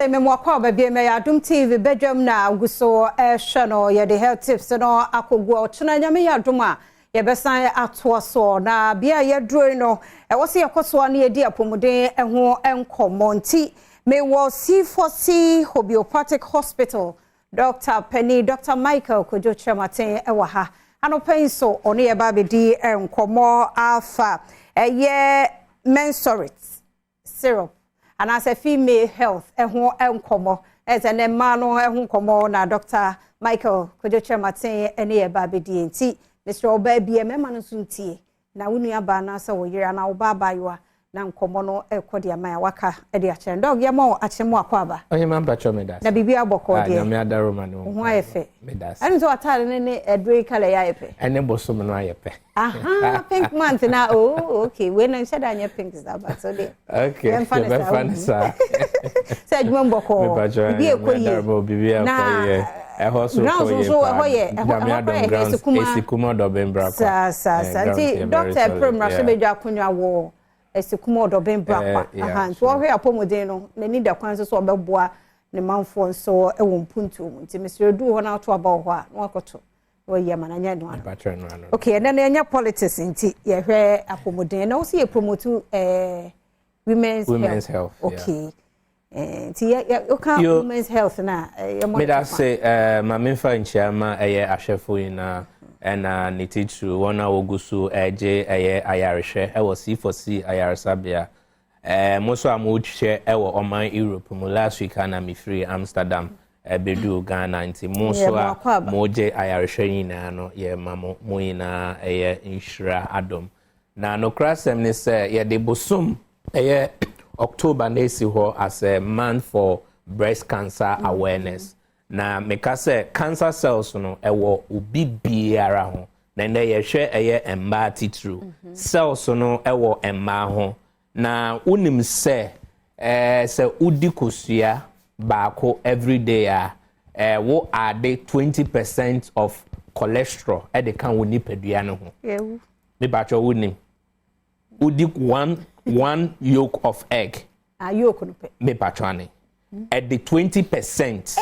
Memwakwa baby me Adom TV Badwam na guso hwe no ye the health tips no akogwo ochena nyame ya Adom a ye besan atoa so na bia ye duro no wo se yekoso na ye di apomuden ho enkomo nti me wo C4C homeopathic hospital Dr. Penny Dr. Michael Kojo Chematen ewa ha anopen so ono ye ba be di enkomo alpha ye menstruate syrup and as a female health eho enkomo as an emano eho komo na Dr. Michael Kojo Chematen ene ye ba be di nti Mr. Obabi e mema no suntie na wonu aba na se wo yira na wo ba bayo na nkomo no ekodi ama waka e de ache dog ye mo ache mo akwaba onye ma mpacho medas na bibia boko de na me adaroma no ho ayefe medas ani so atare ne edre kala ya yepe ene bosom no ayepe aha pink month na oh okay we na said anya pink is that but so there okay be fun sir said mo boko bibia ekoyi bibia ekoyi ehoso koye esikumo do bembra kwa sa nti doctor Prem so bedwa akonwa wo esikumo do bembra kwa aha nti wo hwe apomuden no na ni da kwan so obeboa ne manfo nso ewo mpuntu nti Mr. Du ho na to aba ho a no akoto wo ye mananya no okay and then enya politics nti ye hwe apomuden na wo se ye promote women's health okay nti you can women's health na me da say ma memfa nchiama ahwefo ina and ni teacher one ogusu eje ayarehwe ewo C4C ayaresabia moso amuche ewo oman Europe mu last week na me free Amsterdam bedu Ghana nti moso a moje ayarehwe ina no ye mamo moina inshira Adom na no krasem ni say ye de bosum October nesi ho as a month for breast cancer awareness na meka say cancer cells no ewo obi biara ho na nde ye hwe emba titru cells no ewo emma ho na unim say se udi kosua baako every day wo add 20% of cholesterol e de kan woni padua no ho me ba cho unim udi one yolk of egg yolk no pe me patwane at the 20%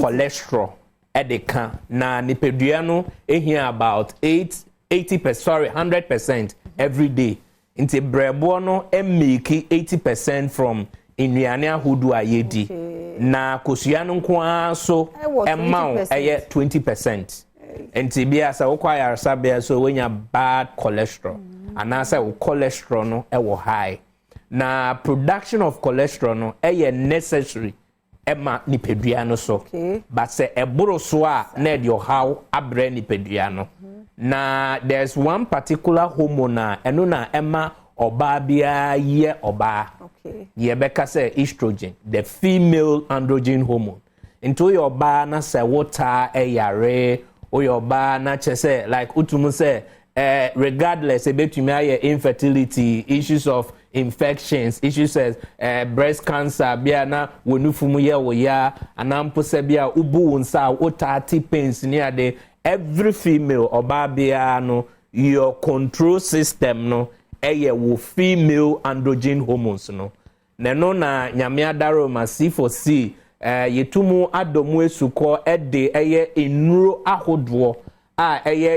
cholesterol at the can na nipedua no ehia about 100% every day inti brebo no make 80% from inuane ahodu ayedi na kosua no nko so amount 20% inti bia sa wokwa yarsa bia so wenya bad cholesterol anasa cholesterol no ewo high na production of cholesterol no necessary ema nipedua no so but say eboro so a na de how abre nipedua no na there's one particular hormone eno na ema oba bia ye oba ye beka say estrogen the female androgen hormone into your ba na say water yare o your ba na chese like utumu say regardless between infertility, issues of infections, issues as breast cancer, bia na wonufumu ye wo ya anampo se bia ubu unsa otati pains near the every female oba bia no your control system no wo female androgen hormones no neno na nyame adaro ma C4C yetumu adomu esuko de enuro ahodoɔ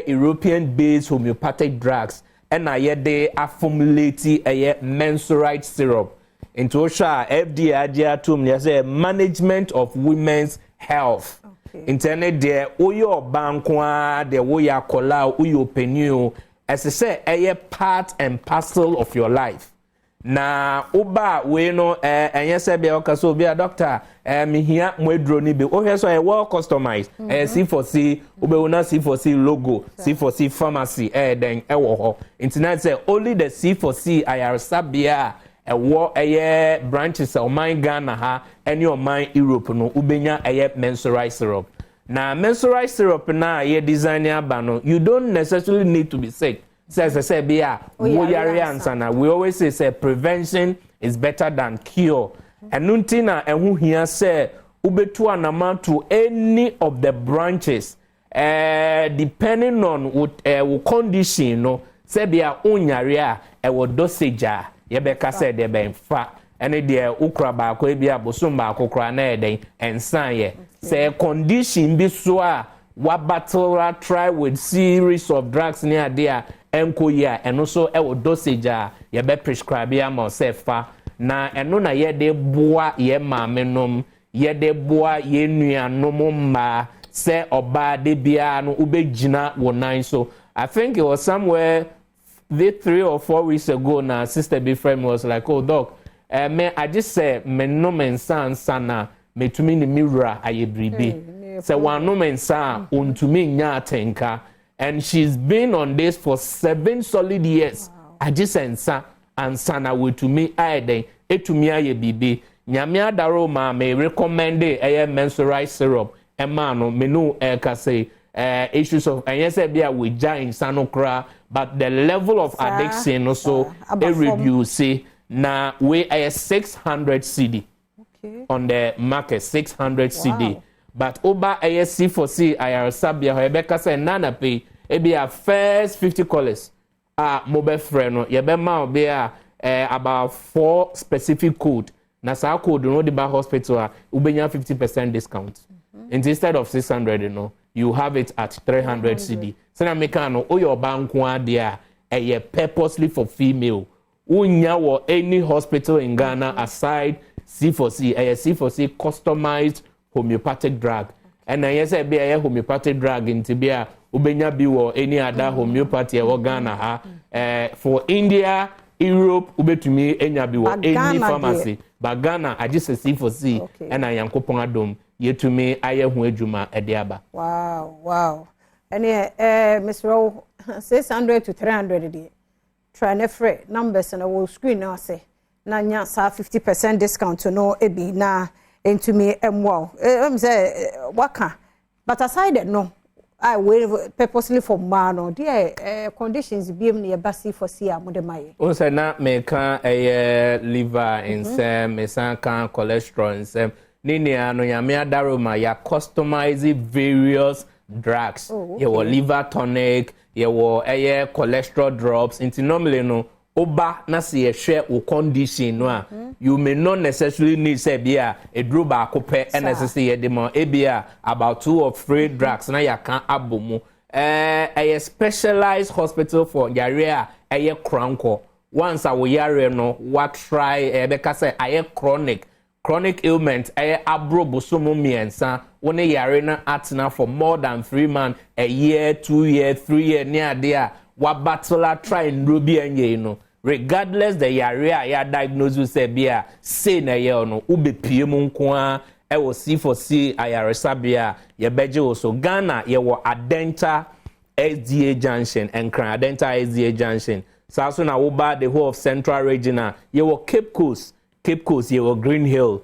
European based homeopathic drugs and de formulate menstruate syrup into Osha FDA to management of women's health. Internet there oyo bankwa de woya kola oyo penu as I say part and parcel of your life. Na uba we no enye se bia okaso bia doctor me hia modro ni be o so well customized C4C ube una C4C logo C4C pharmacy then ewo ho internet say only the C4C ayarsabia ewo branches of mine Ghana ha any of mine Europe no ubenya menstruate syrup na menstruate syrup na ye design aba no you don't necessarily need to be sick. Say we always say prevention is better than cure. And nuntina ehu here say ubetu anama to any of the branches depending on what condition no say bia unyarea dosage yebeka say de benfa ene de ukra ba ko bi abosom ba kokra na eden ensan ye say condition bi so a wa battle try with series of drugs near there enko ya eno so e wo dosage a ye be prescribe am yourself na eno na ye de boa ye maamenom ye de boa ye nuanom ma say oba de bia no ubegina wonan. So I think it was somewhere 3 or 4 weeks ago now sister be friend was like, oh doc, I just say me no men san sana me to me ni mirror aye bribi say one no men san untumi nya atenka, and she's been on this for 7 solid years. Wow. I just sensa and sana we to me aye etumi aye bibi nyame adaro ma me recommend aye menstrual syrup ema no me no ka say issues of and yes be we giant sanokra, but the level of addiction also reduce na we are 600 CD on the market 600 CD, but over a C4C IR sabia Rebecca say nana pay e be a first 50 callers mobile friend ye be ma be about 4 specific code na sa code no the ba hospital ubenya 50% discount. And instead of 600 you have it at 300 CD. Sena meka no oyo banko ade a purposely for female. Unya wo any hospital in Ghana aside C4C, a C4C customized homeopathic drug. And I say be a homeopathic drug in Tibia, ubenya bi wo any other homeopathy e Ghana for India, Europe, ubetumi enya bi wo any pharmacy. But Ghana I just say C4C and I am Yankopon Adom yetumi aye hu adwuma ediaba. Wow. And Miss Rowe 600 to 300 try ne free numbers and I will screen now say na nya sa 50% discount to no ebi na into me wow. Say waka. But aside that no I will purposely for man or dear conditions be me C4C amodemaye. O say na me kan liver insem me san kan cholesterol insem nini ano yame adaroma ya customize various drugs. You will liver tonic, you will cholesterol drops. Into normally no oba na se share o condition no you may not necessarily need say bia a drug ba kope necessary demo ebia about 2 or 3 drugs na ya kan abomu a specialized hospital for yare chronic. Once a we yare no what try because say chronic ailment abro bosomo miensa woni yare na atena for more than 3 months, a year, 2 years, 3 years near there wa battle try nrobi anye no regardless the yare ya diagnose say bia say na ye no ubepie mu nko a e wo C4C ayaresa bia ye beje wo so Ghana ye wo Adenta SDA junction and Adenta SDA junction so na wo ba the whole of central region ye wo Cape Coast ye wo Green Hill,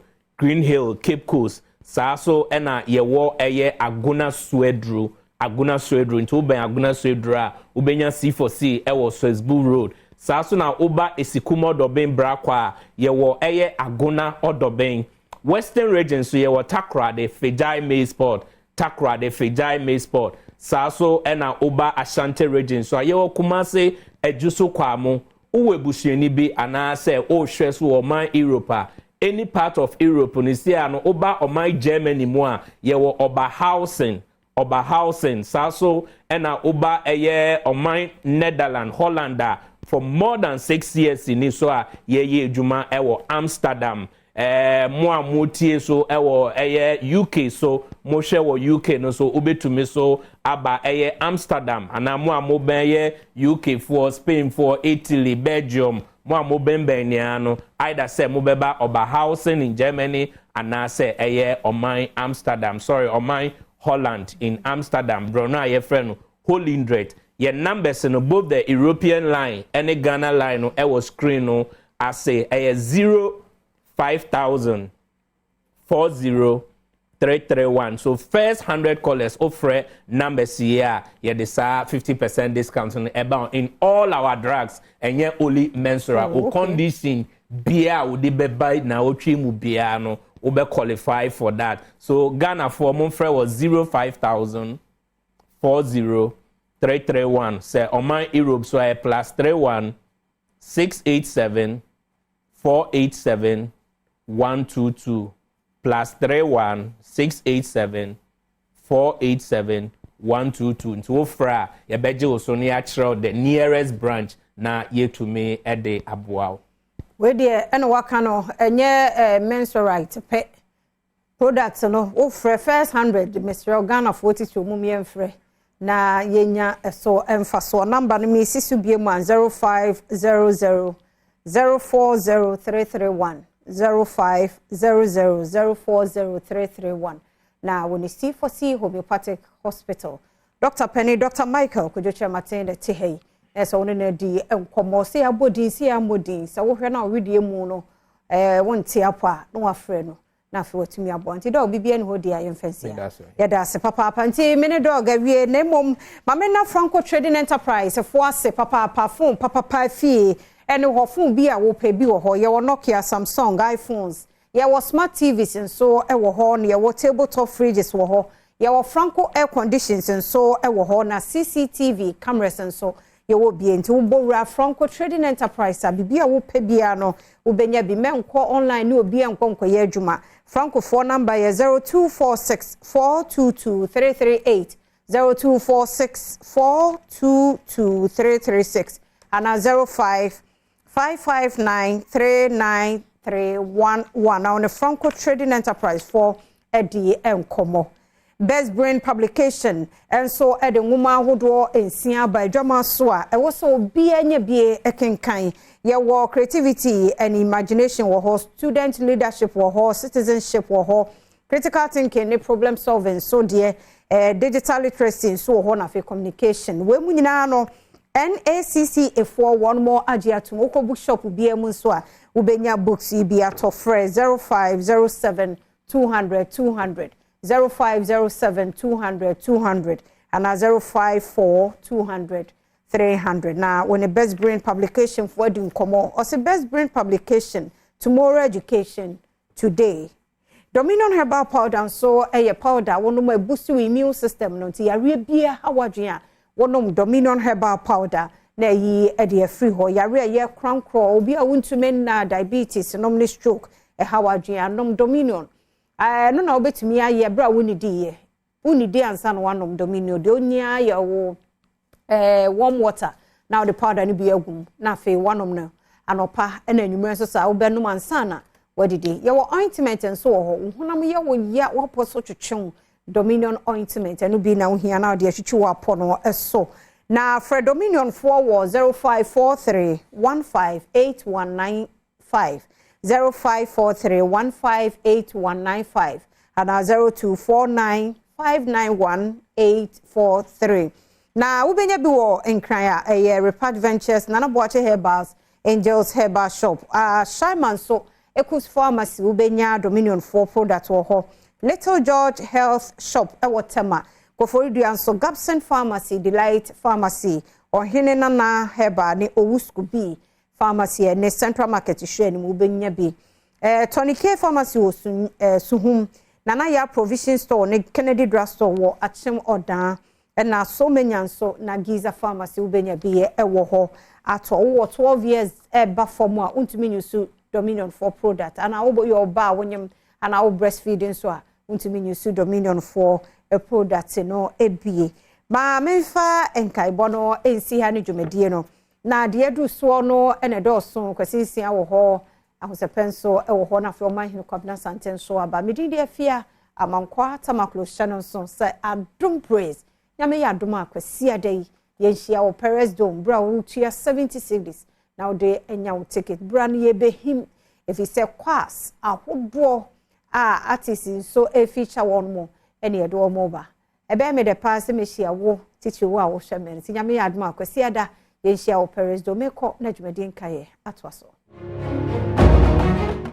Cape Coast. So ena ye wo Aguna Swedru into ben Aguna Swedru ubenya C4C e wo Swesbu Road. So na oba Esikumo Doben Brakwa ye wo Aguna Odoben. Western region so ye wo Takra de Fejai Maize Port. So ena oba Ashanti region so ye wo Kumase ejuso kwamo uwe busheni bi anase o hweso o man Europe any part of Europe ni see ano oba o man Germany mu a ye wo Oberhausen so ena oba o man Netherlands Holland for more than 6 years ni so a ye adwuma e wo Amsterdam mo amotie so e wo UK so mo hwe wo UK no so obetumi so aba Amsterdam ana mo amoben UK for Spain for Italy Belgium mo amoben ben no either say mo beba Oberhausen in Germany ana say oman Amsterdam oman Holland in Amsterdam brona ye friend Holindred ye numbers no both the European line and the Ghana line no e was screen no I say 05000 40331. So first 100 callers offer numbers here. Yeah, this 50% discount on about in all our drugs and yet only menstrual or condition beer would be buy now mu beer no ube qualify for that. So Ghana for Monfre was 05000 40331. Say on my Europe so I +31 687 487 122 plus 31 687 487 122 nti wo fra ya beje wo so ne actual the nearest branch na yetumi ede aboa we de ene waka no enye mensurite pe products no wo fra first 100 Mr. Ghana 42 mum ye mfre na yenya so emfa so number no mi sisu bie mu 0500 040331 0500 040331 na when you C4C homeopathic hospital Dr. Penny Dr. Michael kujoche matende tehei esa woni na di enkomo se abodin se amodin se wo hwe na widie mu no wonte apa no wafre no na fe watumi abo nti do bibia ne hodi ayen fancy ya da se papa nti mene dog awie na mom ma me na Franco Trading Enterprise fo ase papa phone papa fie ene ho phone bi a wo pe bi wo ho ye wo Nokia Samsung iPhones ye wo smart TVs nso e wo ho ne ye wo tabletop fridges wo ho ye wo Franco air conditions nso e wo ho na CCTV cameras nso ye wo bi enti wo bowra Franco Trading Enterprise a bibia wo pe bia no wo benya bi menko online ne obi enko ye adwuma Franco phone number ye 0246 422 338 0246 422 336 and 0555939311 on the Franco Trading Enterprise for Eddie Enkomo. Best Brain Publication and so Eddie Woman who draw in Sia by Drama Swa. I was so be any be a kind. Your war creativity and imagination were her student leadership were her citizenship were her critical thinking, problem solving, so dear digital literacy, so one of communication. When we know NACC for one more Ajia to Moko bookshop will be a Munswa, Ubenya books, be at of 0507 200 200 0507 200 200 and 054 200 300. Now, when the Best Brain Publication for doing come on, or the Best Brain Publication, tomorrow education, today. Dominion herbal powder and so a powder, one of my boost your immune system, no tea, a real beer, how would you? One of Dominion herbal powder, na ye a dear free ho, ya real year crown crow, be a wound to men na diabetes, normally stroke, a how would you? Nom Dominion. I don't know, bet me, I ye bra winnie dear. Uni dear and son one of Dominion, donia ya warm water. Now the powder ni be a gum, na fe one of no, and opa, and then you mercy sa, no man sana. What did he? Your ointment and so on. When ya what was such a chung Dominion ointment and be now here now, dear Chichu upon or so. Now, for Dominion 4 was 0543 158195 0543 158195 and 0249 591 843. Now, we been able in Kraya a Repart Ventures, Nana Boache Herbals, Angels Herbal Shop, Shyman so. Ekus Pharmacy ubenya Dominion 4 product wo ho Little George Health Shop ewotema Koforiduan so Gabson Pharmacy Delight Pharmacy Ohene Nana Heba ne Owusku B Pharmacy ne Central Market hwe ni ubenya bi Tony K Pharmacy wo Suhum Nana ya Provision Store ne Kennedy Drugstore wo Achem Odan na so many so na Giza Pharmacy ubenya bi ewo ho ato wo 12 years eba form a untumi nyusu Dominion 4 product and I will your bar when you and I will breastfeeding so untumi nyusu Dominion 4 a product no ebi ma memfa enkai bono ensi ha ne dwumedie no na de edu so no ene do so kwasisi a wo ho ahosepenso e wo ho na fe man hinu kwabna santen so aba medi de afia amankwa tamaklo shannon so say Adom praise nyame ya adom akwasi adai yenhia wo Paris Dome bra wo tua 70 cities now de enya ticket brand ye be him if he say class ahodo artist so e feature one more ene e do mo ba e be me de pass me hia wo titi wo a wo hwe me nyame ya adom akwasi ada ye hia wo Paris Dome ko na dwumadi nkaye atwa so